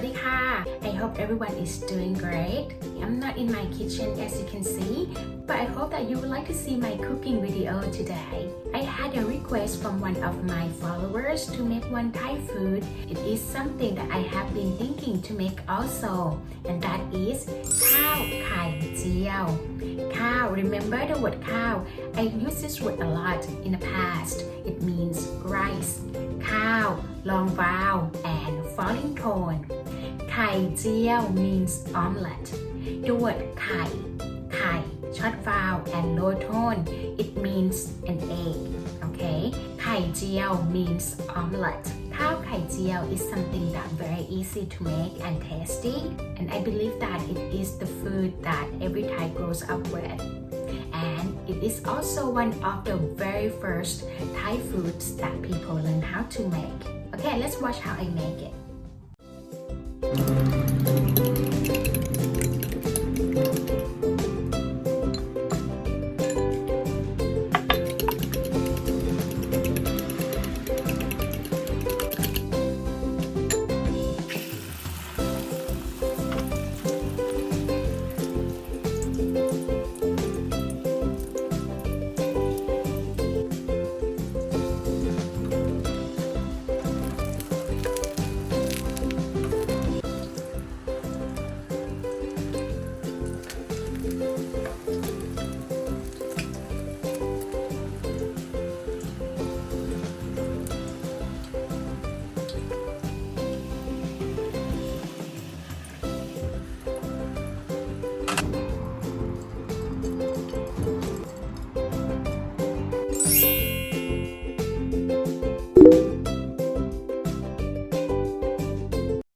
ดีค่ะ I hope everyone is doing great. I'm not in my kitchen as you can see, but I hope that you would like to see my cooking video today. I had a request from one of my followers to make one Thai food. It is something that I have been thinking to make also, and that is ข้าวไข่เจียวข้าว remember the word ข้าว I use this word a lot in the past. It means rice. ข้าว long vowel and falling tone. ไข่เจียว means omelet. The word ไข่ short vowel and low tone. It means an egg. Okay? ไข่เจียว means omelet. ข้าวไข่เจียว is something that very easy to make and tasty, and I believe that it is the food that every Thai grows up with. And it is also one of the very first Thai foods that people learn how to make. Okay, let's watch how I make it.